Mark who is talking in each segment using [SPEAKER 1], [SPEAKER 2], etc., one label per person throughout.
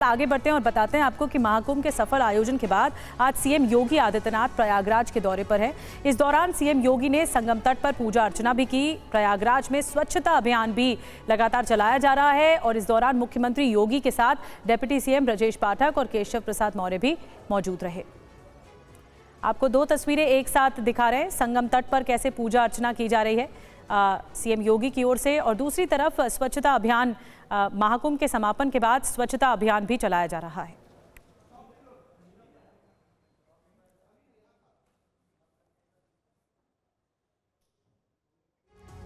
[SPEAKER 1] आगे बढ़ते हैं और बताते हैं आपको कि महाकुंभ के सफल आयोजन के बाद आज सीएम योगी आदित्यनाथ प्रयागराज के दौरे पर हैं। इस दौरान सीएम योगी ने संगम तट पर पूजा अर्चना भी की। प्रयागराज में स्वच्छता अभियान भी लगातार चलाया जा रहा है और इस दौरान मुख्यमंत्री योगी के साथ डिप्टी सीएम ब्रजेश पाठक और केशव प्रसाद मौर्य भी मौजूद रहे। आपको दो तस्वीरें एक साथ दिखा रहे हैं, संगम तट पर कैसे पूजा अर्चना की जा रही है सीएम योगी की ओर से, और दूसरी तरफ स्वच्छता अभियान महाकुंभ के समापन के बाद स्वच्छता अभियान भी चलाया जा रहा है।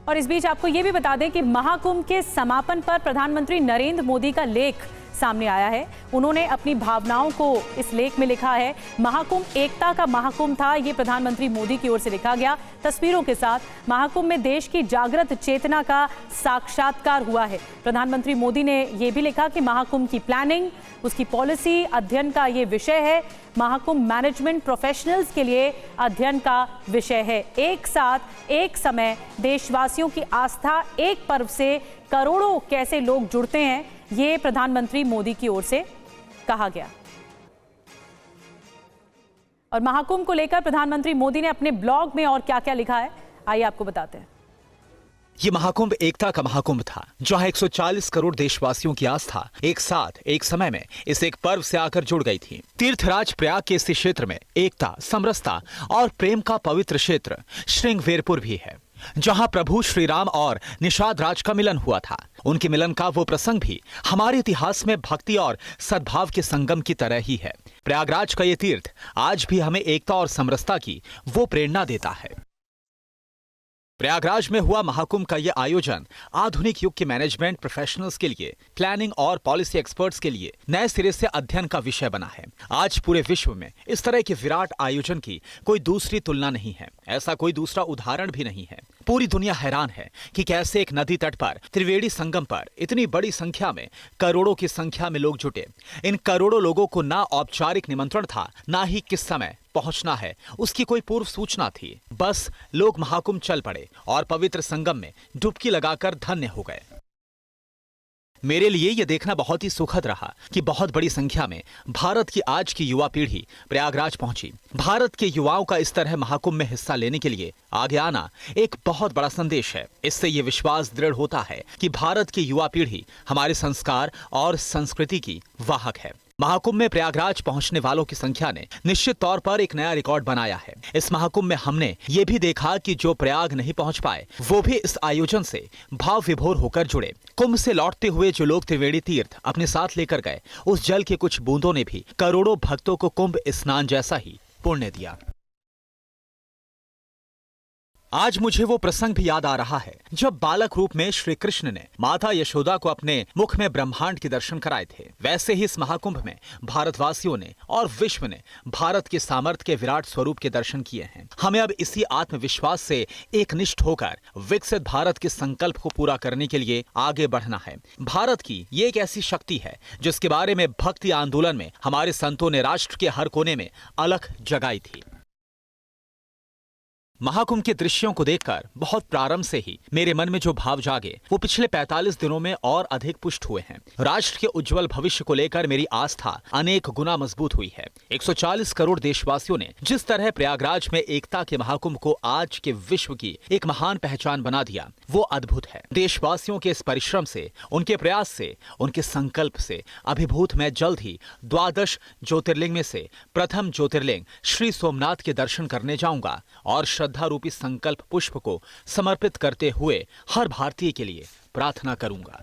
[SPEAKER 1] और इस बीच आपको ये भी बता दें कि महाकुंभ के समापन पर प्रधानमंत्री नरेंद्र मोदी का लेख सामने आया है। उन्होंने अपनी भावनाओं को इस लेख में लिखा है। महाकुंभ एकता का महाकुंभ था, ये प्रधानमंत्री मोदी की ओर से लिखा गया तस्वीरों के साथ। महाकुंभ में देश की जागृत चेतना का साक्षात्कार हुआ है। प्रधानमंत्री मोदी ने यह भी लिखा कि महाकुंभ की प्लानिंग, उसकी पॉलिसी, अध्ययन का ये विषय है। महाकुंभ मैनेजमेंट प्रोफेशनल्स के लिए अध्ययन का विषय है। एक साथ एक समय देशवासियों की आस्था एक पर्व से करोड़ों कैसे लोग जुड़ते हैं, ये प्रधानमंत्री मोदी की ओर से कहा गया। और महाकुंभ को लेकर प्रधानमंत्री मोदी ने अपने ब्लॉग में और क्या-क्या लिखा है, आइए आपको बताते हैं।
[SPEAKER 2] ये महाकुंभ एकता का महाकुंभ था, जहां 140 करोड़ देशवासियों की आस्था एक साथ एक समय में इस एक पर्व से आकर जुड़ गई थी। तीर्थराज प्रयाग के इस क्षेत्र में एकता, समरसता और प्रेम का पवित्र क्षेत्र श्रृंगवेरपुर भी है, जहां प्रभु श्री राम और निषाद राज का मिलन हुआ था। उनके मिलन का वो प्रसंग भी हमारे इतिहास में भक्ति और सद्भाव के संगम की तरह ही है। प्रयागराज का ये तीर्थ आज भी हमें एकता और समरसता की वो प्रेरणा देता है। प्रयागराज में हुआ महाकुंभ का यह आयोजन आधुनिक युग के मैनेजमेंट प्रोफेशनल्स के लिए, प्लानिंग और पॉलिसी एक्सपर्ट्स के लिए नए सिरे से अध्ययन का विषय बना है। आज पूरे विश्व में इस तरह के विराट आयोजन की कोई दूसरी तुलना नहीं है, ऐसा कोई दूसरा उदाहरण भी नहीं है। पूरी दुनिया हैरान है कि कैसे एक नदी तट पर त्रिवेणी संगम पर इतनी बड़ी संख्या में, करोड़ों की संख्या में लोग जुटे। इन करोड़ों लोगों को ना औपचारिक निमंत्रण था, ना ही किस समय पहुंचना है उसकी कोई पूर्व सूचना थी। बस लोग महाकुंभ चल पड़े और पवित्र संगम में डुबकी लगाकर धन्य हो गए। मेरे लिए यह देखना बहुत ही सुखद रहा कि बहुत बड़ी संख्या में भारत की आज की युवा पीढ़ी प्रयागराज पहुंची। भारत के युवाओं का इस तरह महाकुंभ में हिस्सा लेने के लिए आगे आना एक बहुत बड़ा संदेश है। इससे यह विश्वास दृढ़ होता है कि भारत की युवा पीढ़ी हमारे संस्कार और संस्कृति की वाहक है। महाकुंभ में प्रयागराज पहुंचने वालों की संख्या ने निश्चित तौर पर एक नया रिकॉर्ड बनाया है। इस महाकुंभ में हमने ये भी देखा कि जो प्रयाग नहीं पहुंच पाए वो भी इस आयोजन से भाव विभोर होकर जुड़े। कुंभ से लौटते हुए जो लोग त्रिवेणी तीर्थ अपने साथ लेकर गए, उस जल के कुछ बूंदों ने भी करोड़ों भक्तों को कुंभ स्नान जैसा ही पुण्य दिया। आज मुझे वो प्रसंग भी याद आ रहा है जब बालक रूप में श्री कृष्ण ने माता यशोदा को अपने मुख में ब्रह्मांड के दर्शन कराए थे। वैसे ही इस महाकुंभ में भारतवासियों ने और विश्व ने भारत के सामर्थ्य के विराट स्वरूप के दर्शन किए हैं। हमें अब इसी आत्मविश्वास से एकनिष्ठ होकर विकसित भारत के संकल्प को पूरा करने के लिए आगे बढ़ना है। भारत की ये एक ऐसी शक्ति है जिसके बारे में भक्ति आंदोलन में हमारे संतों ने राष्ट्र के हर कोने में अलख जगाई थी। महाकुंभ के दृश्यों को देखकर बहुत प्रारंभ से ही मेरे मन में जो भाव जागे वो पिछले 45 दिनों में और अधिक पुष्ट हुए हैं। राष्ट्र के उज्जवल भविष्य को लेकर मेरी आस्था अनेक गुना मजबूत हुई है। 140 करोड़ देशवासियों ने जिस तरह प्रयागराज में एकता के महाकुंभ को आज के विश्व की एक महान पहचान बना दिया, वो अद्भुत है। देशवासियों के इस परिश्रम से, उनके प्रयास से, उनके संकल्प से अभिभूत मैं जल्द ही द्वादश ज्योतिर्लिंग में से प्रथम ज्योतिर्लिंग श्री सोमनाथ के दर्शन करने जाऊंगा और श्रद्धा रूपी संकल्प पुष्प को समर्पित करते हुए हर भारतीय के लिए प्रार्थना करूंगा।